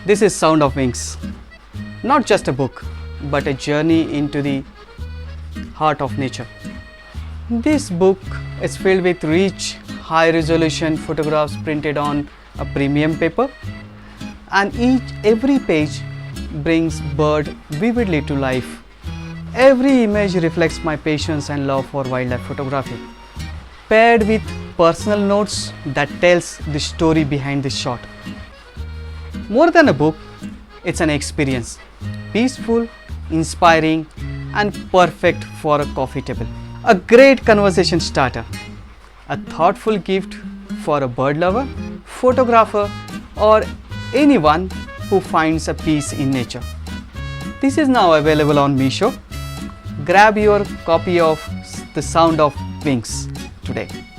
This is Sound of Wings, not just a book, but a journey into the heart of nature. This book is filled with rich, high-resolution photographs printed on a premium paper, and every page brings bird vividly to life. Every image reflects my passion and love for wildlife photography, paired with personal notes that tells the story behind the shot. More than a book, it's an experience, peaceful, inspiring, and perfect for a coffee table. A great conversation starter, a thoughtful gift for a bird lover, photographer, or anyone who finds a peace in nature. This is now available on Meesho. Grab your copy of The Sound of Wings today.